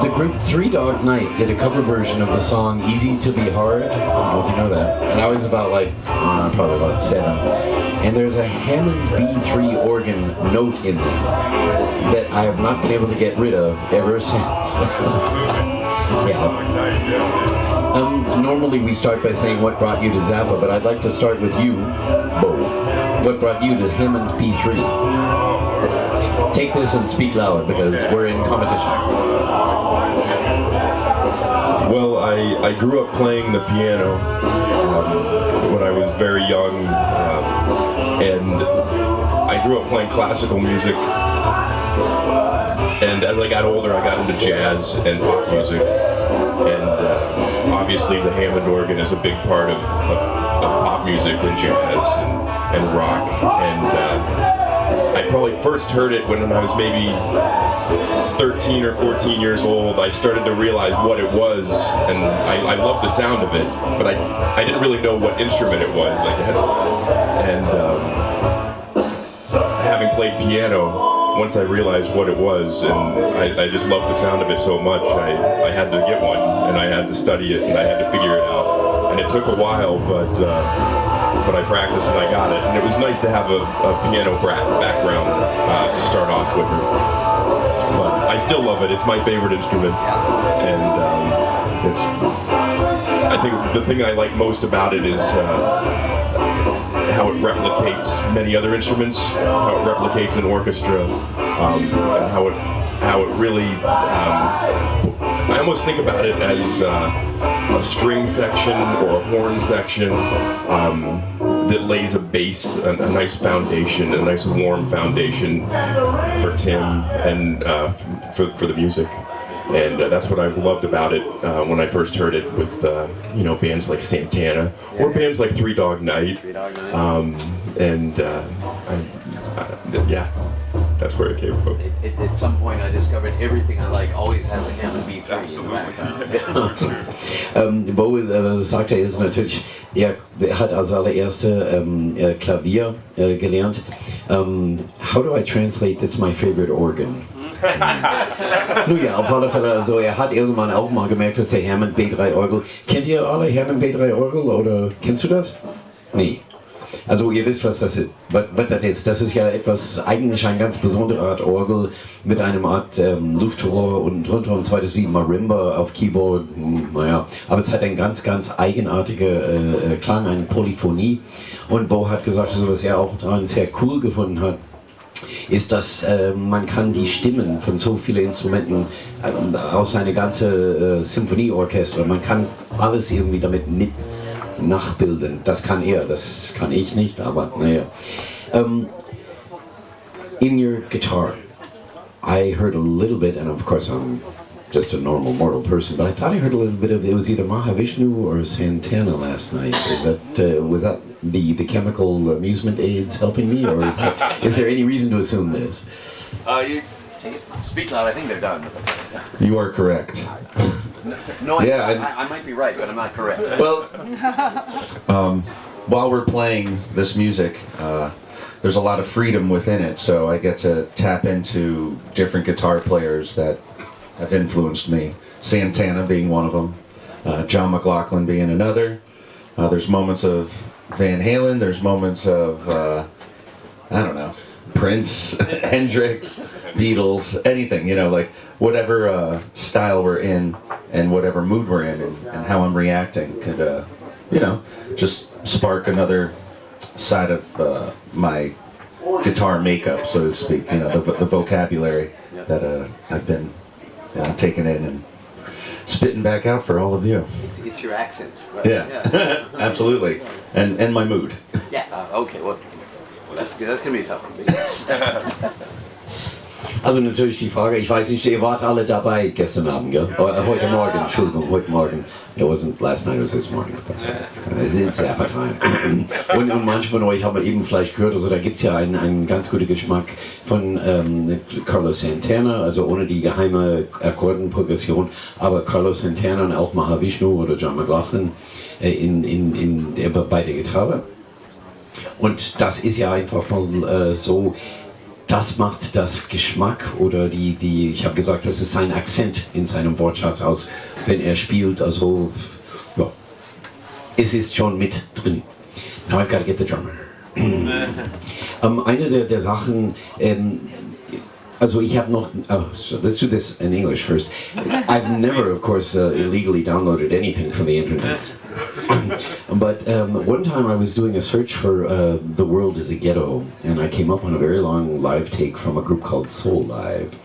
The group Three Dog Night did a cover version of the song Easy to Be Hard. I don't know if you know that. And I was about probably about 7. And there's a Hammond B3 organ note in there that I have not been able to get rid of ever since. Normally we start by saying what brought you to Zappa, but I'd like to start with you, Bo. What brought you to Hammond B3? Take this and speak loud because we're in competition. Well, I grew up playing the piano when I was very young, and I grew up playing classical music. And as I got older, I got into jazz and pop music. And obviously the Hammond organ is a big part of pop music and jazz and rock. And I probably first heard it when I was maybe 13 or 14 years old. I started to realize what it was, and I loved the sound of it, but I didn't really know what instrument it was, I guess. And having played piano, once I realized what it was, and I just loved the sound of it so much, I had to get one, and I had to study it, and I had to figure it out. And it took a while, but I practiced and I got it. And it was nice to have a piano background to start off with. But I still love it. It's my favorite instrument, and I think the thing I like most about it is how it replicates many other instruments, how it replicates an orchestra, and how it really. I almost think about it as a string section or a horn section that lays a base, a nice foundation, a nice warm foundation for Tim and for the music. And that's what I've loved about it when I first heard it with bands like Santana or bands like Three Dog Night. That's where it came from. At some point I discovered everything I like always has a Hammond B3. Absolutely. Bo sagt, ist natürlich, er hat als allererste Klavier gelernt. How do I translate that's my favorite organ? Nun ja, auf alle Fälle, also er hat irgendwann auch mal gemerkt, dass der Hammond B3 Orgel. Kennt ihr alle Hammond B3 Orgel oder kennst du das? Nee. Also ihr wisst, was das ist. Was das ist. Das ist ja eigentlich eine ganz besondere Art Orgel mit einem Art Luftrohr und drunter und zweites wie Marimba auf Keyboard. Naja, aber es hat einen ganz, ganz eigenartige Klang, eine Polyphonie. Und Bo hat gesagt, also was er auch daran sehr cool gefunden hat, ist, dass man kann die Stimmen von so vielen Instrumenten aus einer ganzen Symphonieorchester, man kann alles irgendwie damit nachbilden. Das kann er, das kann ich nicht, aber naja. In your guitar, I heard a little bit, and of course I'm just a normal mortal person, but I thought I heard a little bit of, it was either Mahavishnu or Santana last night. Was that the chemical amusement aids helping me, or is there any reason to assume this? You speak loud, I think they're done. You are correct. No, I might be right, but I'm not correct. Well, while we're playing this music, there's a lot of freedom within it, so I get to tap into different guitar players that have influenced me. Santana being one of them, John McLaughlin being another. There's moments of Van Halen, there's moments of, I don't know, Prince, Hendrix, Beatles, anything, like whatever style we're in and whatever mood we're in and how I'm reacting could, just spark another side of my guitar makeup, so to speak, the vocabulary that I've been taking in and spitting back out for all of you. It's your accent. Right? Yeah. Absolutely. And my mood. Yeah, okay, well that's going to be tough. Also natürlich die Frage, ich weiß nicht, ihr wart alle dabei gestern Abend, gell? Heute Morgen, Entschuldigung, heute Morgen. It wasn't last night, it was this morning. That's right. It's Zappa time. Und manche von euch haben eben vielleicht gehört, also da gibt es ja einen ganz guten Geschmack von Carlos Santana, also ohne die geheime Akkordenprogression, aber Carlos Santana und auch Mahavishnu oder John McLaughlin bei der Gitarre. Und das ist ja einfach mal so, das macht das Geschmack oder ich habe gesagt, das ist sein Akzent in seinem Wortschatz aus, wenn er spielt, also ja, es ist schon mit drin. Now I've got to get the drummer. Eine der Sachen, also ich habe noch, so let's do this in English first. I've never, of course, illegally downloaded anything from the internet. But one time I was doing a search for The World is a Ghetto, and I came up on a very long live take from a group called Soul Live.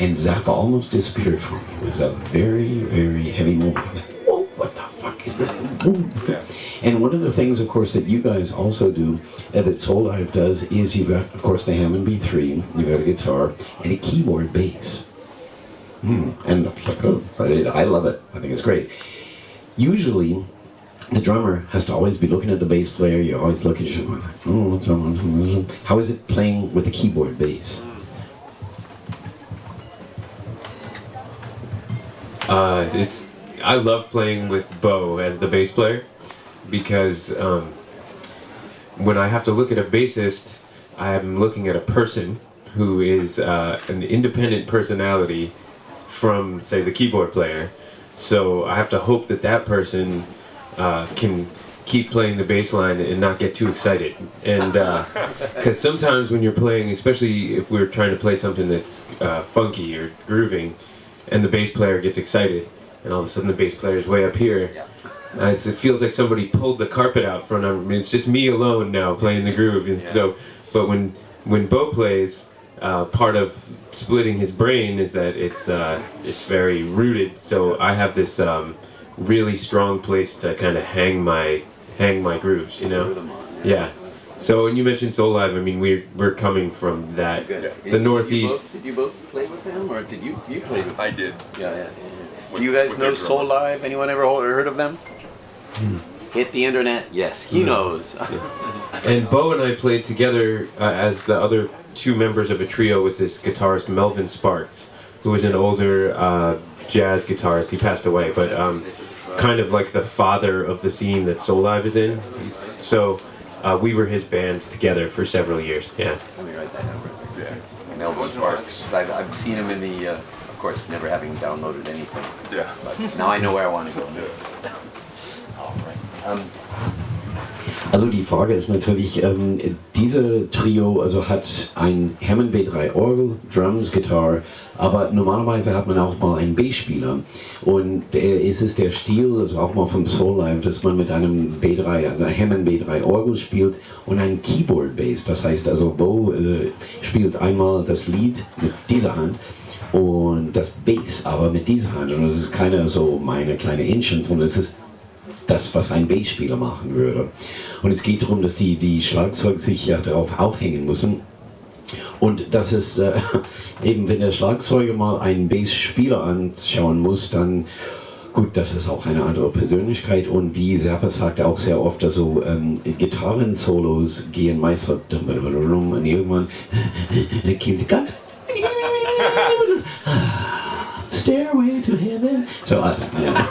And Zappa almost disappeared from me. It was a very, very heavy moment. Like, whoa, what the fuck is that? Yeah. And one of the things, of course, that you guys also do, that Soul Live does, is you've got, of course, the Hammond B3, you've got a guitar, and a keyboard bass. And like, oh, I love it. I think it's great. Usually, the drummer has to always be looking at the bass player. You always look at you, oh, what's up? How is it playing with a keyboard bass? I love playing with Bo as the bass player because when I have to look at a bassist, I'm looking at a person who is an independent personality from, say, the keyboard player. So I have to hope that that person can keep playing the bass line and not get too excited. And because sometimes when you're playing, especially if we're trying to play something that's funky or grooving, and the bass player gets excited, and all of a sudden the bass player is way up here. It feels like somebody pulled the carpet out from him. I mean, it's just me alone now playing the groove. And so, but when Bo plays, part of splitting his brain is that it's very rooted. So I have this really strong place to kind of hang my grooves, you know? Yeah. So when you mentioned Soul Live, I mean we're coming from that, the Northeast. Did you both play with them, or did you play with them? I did. Yeah. Do you guys know Soul Live? Anyone ever heard of them? Hit the internet. Yes, he knows. And Bo and I played together as the other two members of a trio with this guitarist Melvin Sparks, who was an older jazz guitarist. He passed away, but kind of like the father of the scene that Soul Live is in. So we were his band together for several years. Yeah. Let me write that down. Yeah. Melvin Sparks. I've seen him in the, of course, never having downloaded anything. Yeah. But now I know where I want to go. Also die Frage ist natürlich, diese Trio also hat ein Hammond B3 Orgel, Drums, Gitarre, aber normalerweise hat man auch mal einen Bassspieler. Und ist es der Stil, also auch mal vom Soul Live, dass man mit einem B3, also einem Hammond B3 Orgel spielt und einen Keyboard Bass. Das heißt also, Bo spielt einmal das Lied mit dieser Hand und das Bass aber mit dieser Hand. Und es ist keine so meine kleine Inchen, sondern es ist das, was ein Bassspieler machen würde. Und es geht darum, dass die Schlagzeuger sich ja darauf aufhängen müssen. Und dass es eben, wenn der Schlagzeuger mal einen Bassspieler anschauen muss, dann gut, das ist auch eine andere Persönlichkeit. Und wie Zappa sagt auch sehr oft, also Gitarren-Solos gehen meist und irgendwann gehen sie ganz Stairway to Heaven. So, yeah.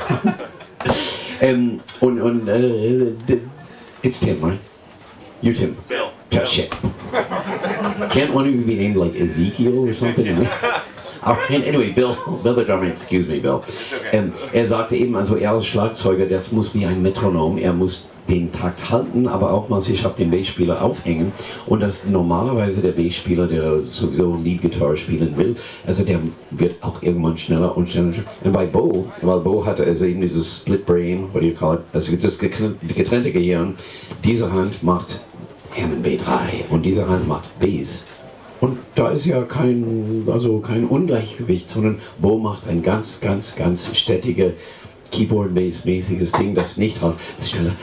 It's Tim, right? You're Tim. Bill. Oh, shit. Can't one of you be named like Ezekiel or something? All right, anyway, Bill the drummer, excuse me, Bill. Er sagte eben, also er als Schlagzeuger, das muss wie ein Metronom, er muss den Takt halten, aber auch mal sich auf den Bassspieler aufhängen. Und dass normalerweise der Bassspieler, der sowieso Lead-Gitarre spielen will, also der wird auch irgendwann schneller und schneller. Und bei Bo, weil Bo hatte also eben dieses Split Brain, what do you call it, also das getrennte Gehirn, diese Hand macht Hammond B3 und diese Hand macht Bass. Und da ist ja kein Ungleichgewicht, sondern Bo macht ein ganz, ganz, ganz stätige Keyboard-Bass-mäßiges Ding, das nicht halt schneller,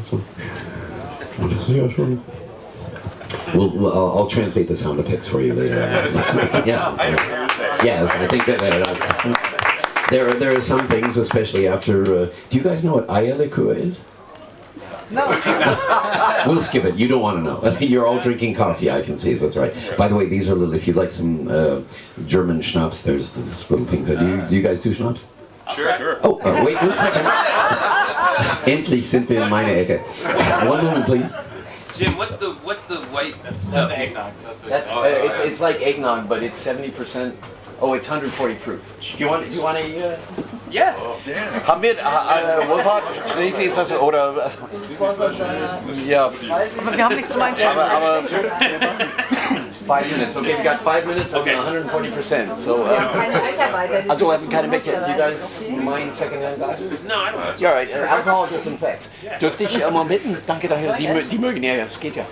so. Und das ist ja schon. I'll translate the sound effects for you later. Yeah. Yes, I think that's. There are some things, especially after. Do you guys know what Ayaleku is? No. We'll skip it. You don't want to know. You're all drinking coffee, I can see. So that's right. By the way, these are little. If you'd like some German schnapps, there's this little thing. Do you guys do schnapps? Sure. Oh, wait 1 second. Endlich sind wir in meiner Ecke. One moment, please. Jim, what's the white stuff? Eggnog. That's what It's like eggnog, but it's 70%. Oh, it's 140 proof. Do you want a? Yeah. Haben wir, Wolfhard, Tracy, ist das oder? Ja. Aber wir haben nichts zum Einschalten. Aber 5 minutes. Okay, we got 5 minutes and 140%. So. Also, wir haben keine Becher. Do you guys mind second-hand glasses? No, I don't. Yeah, right. Alcohol disinfects. Dürfte ich mal bitten? Danke, die mögen ja, es geht ja.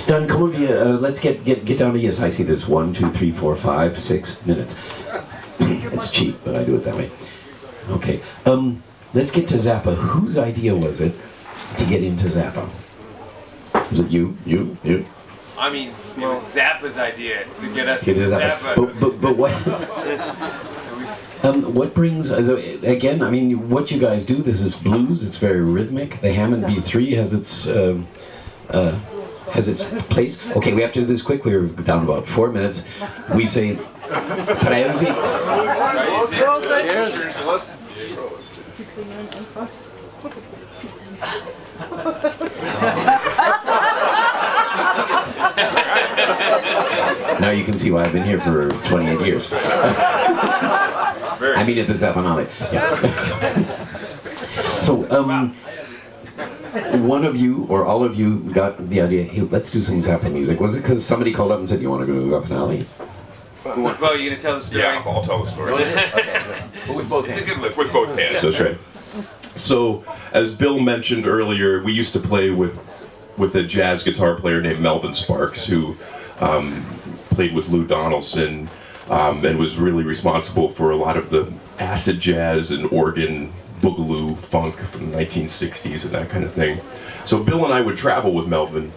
Dann kommen wir, let's get down to yes. I see this 1, 2, 3, 4, 5, 6 minutes. It's cheap, but I do it that way. Okay. Let's get to Zappa. Whose idea was it to get into Zappa? Was it you? I mean, it was Zappa's idea to get us It into is Zappa. but what? What brings again? I mean, what you guys do? This is blues. It's very rhythmic. The Hammond B3 has its place. Okay, we have to do this quick. We're down about 4 minutes. We say, Prosit. Now you can see why I've been here for 28 years. I mean at the Zappanale. Yeah. So, one of you or all of you got the idea, hey, let's do some Zappa music. Was it because somebody called up and said, you want to go to the Zappanale? Well, you gonna tell the story? Yeah, I'll tell the story. With both hands. It's a good lift with both hands. That's right. So, as Bill mentioned earlier, we used to play with a jazz guitar player named Melvin Sparks, who played with Lou Donaldson and was really responsible for a lot of the acid jazz and organ boogaloo funk from the 1960s and that kind of thing. So Bill and I would travel with Melvin,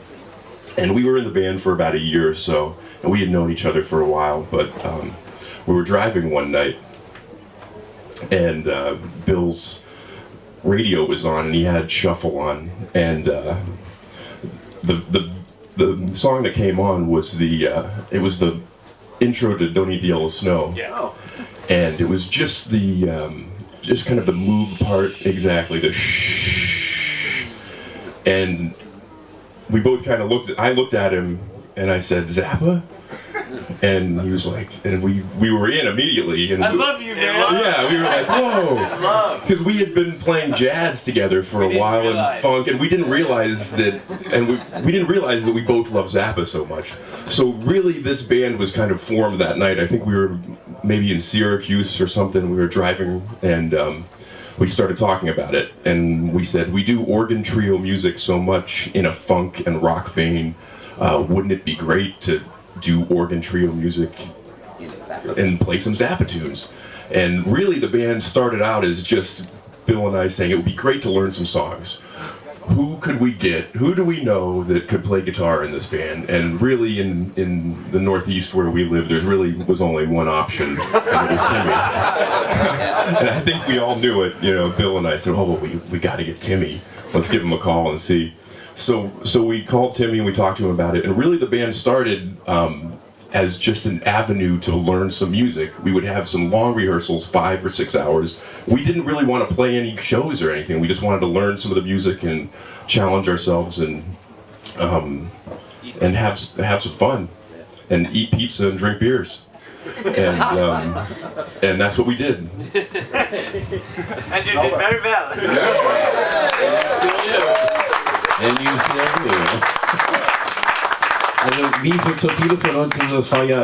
and we were in the band for about a year or so, and we had known each other for a while, but we were driving one night, and Bill's radio was on, and he had Shuffle on, and the song that came on was it was the intro to Don't Eat the Yellow Snow. Yeah. And it was just just kind of the moog part, exactly, the shh. And we both kind of I looked at him and I said, Zappa? And he was like, and we were in immediately. And I love you, man. Yeah, we were like, whoa. Because we had been playing jazz together for a while and funk, and we didn't realize that, we didn't realize that we both love Zappa so much. So really this band was kind of formed that night. I think we were maybe in Syracuse or something. We were driving, and we started talking about it. And we said, we do organ trio music so much in a funk and rock vein. Wouldn't it be great to do organ trio music and play some Zappa tunes? And really the band started out as just Bill and I saying it would be great to learn some songs. Who could we get? Who do we know that could play guitar in this band? And really in the Northeast where we live, there really was only one option, and it was Timmy. And I think we all knew it, Bill and I said, oh, we got to get Timmy. Let's give him a call and see. So we called Timmy and we talked to him about it, and really the band started as just an avenue to learn some music. We would have some long rehearsals, 5 or 6 hours. We didn't really want to play any shows or anything. We just wanted to learn some of the music and challenge ourselves and have some fun and eat pizza and drink beers. And that's what we did. And you did very well. And you still do. Also wie für so viele von uns, das war ja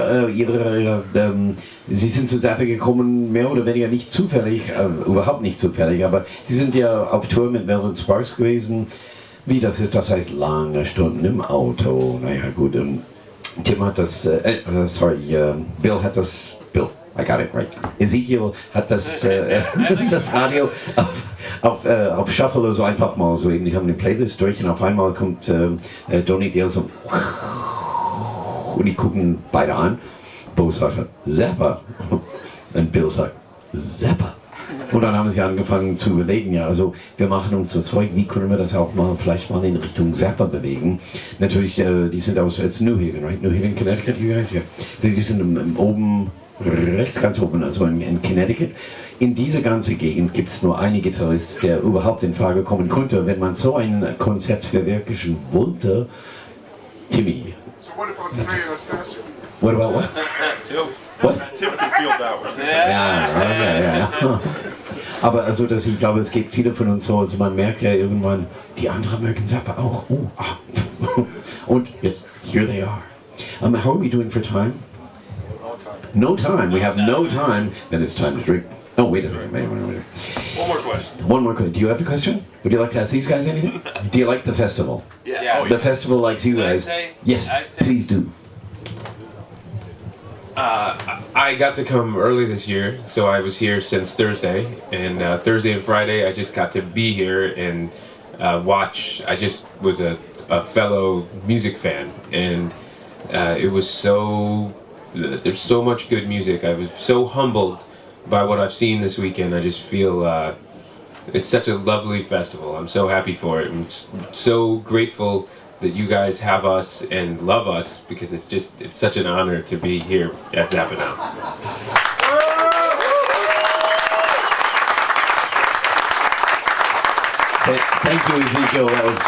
Sie sind zu Zappa gekommen, mehr oder weniger nicht zufällig, überhaupt nicht zufällig, aber Sie sind ja auf Tour mit Melvin Sparks gewesen. Wie das ist, das heißt lange Stunden im Auto. Naja gut, Tim hat das, Bill hat das, I got it right. Ezekiel hat das, das Radio auf Shuffle so einfach mal so eben. Die haben die Playlist durch und auf einmal kommt Don't Eat the Yellow Snow und die gucken beide an. Bo sagt Zappa und Bill sagt Zappa. Und dann haben sie angefangen zu überlegen, ja, also wir machen uns so Zeug, wie können wir das auch mal vielleicht mal in Richtung Zappa bewegen. Natürlich, die sind aus New Haven, right? New Haven, Connecticut, you guys? Yeah. Die sind oben rechts ganz oben, also in Connecticut. In dieser ganzen Gegend gibt es nur einen Gitarrist, der überhaupt in Frage kommen konnte, wenn man so ein Konzept verwirklichen wollte. Timmy. So what about the three of us this year? What about what? What? Tim can feel that one. Ja. Aber also, ich glaube, es geht viele von uns so, also man merkt ja irgendwann, die anderen mögen Zappa auch. Und jetzt, here they are. How are we doing for time? No time. We have no time. Then it's time to drink. Oh, wait a minute. One more question. One more question. Do you have a question? Would you like to ask these guys anything? Do you like the festival? Yeah. The festival likes you guys. Yes, please do. I got to come early this year, so I was here since Thursday, and Thursday and Friday I just got to be here and watch. I just was a fellow music fan, and it was so. There's so much good music. I was so humbled by what I've seen this weekend. I just feel it's such a lovely festival. I'm so happy for it. I'm so grateful that you guys have us and love us, because it's such an honor to be here at Zappanale. Thank you, Ezekiel. That was.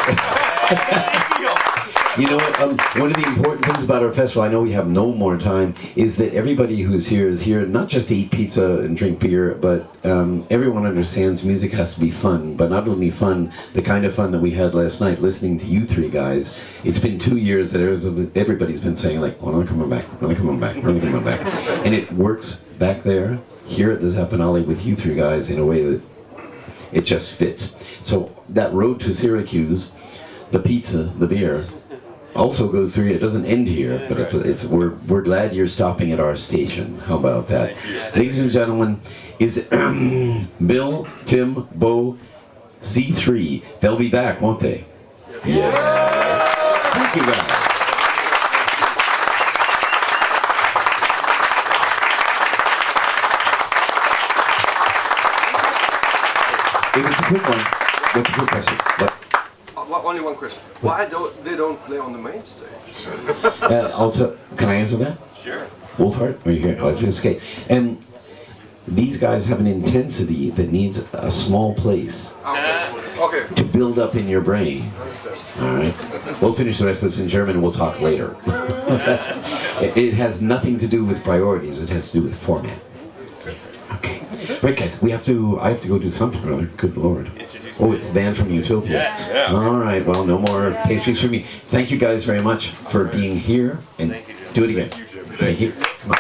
You know what? One of the important things about our festival, I know we have no more time, is that everybody who's here is here not just to eat pizza and drink beer, but everyone understands music has to be fun. But not only fun, the kind of fun that we had last night listening to you three guys. It's been 2 years that everybody's been saying, like, when are they coming back? When are they coming back? When are they coming back? And it works back there, here at the Zappanale with you three guys in a way that it just fits. So that road to Syracuse, the pizza, the beer, also goes through. It doesn't end here, but we're glad you're stopping at our station. How about that, ladies and gentlemen? Is Bill, Tim, Bo, Z3? They'll be back, won't they? Yeah. Thank you guys. If it's a quick one, what's your quick question? What? Only one question. Why they don't play on the main stage? Can I answer that? Sure. Wolfhard, are you here? Okay. And these guys have an intensity that needs a small place Okay. to build up in your brain. All right. We'll finish the rest of this in German. We'll talk later. It has nothing to do with priorities. It has to do with format. Okay. Right, guys. I have to go do something or other. Good Lord. Oh, it's the band from Utopia. Yeah. All right. Well, no more pastries for me. Thank you guys very much for being here, and do it again. Thank you. Come on.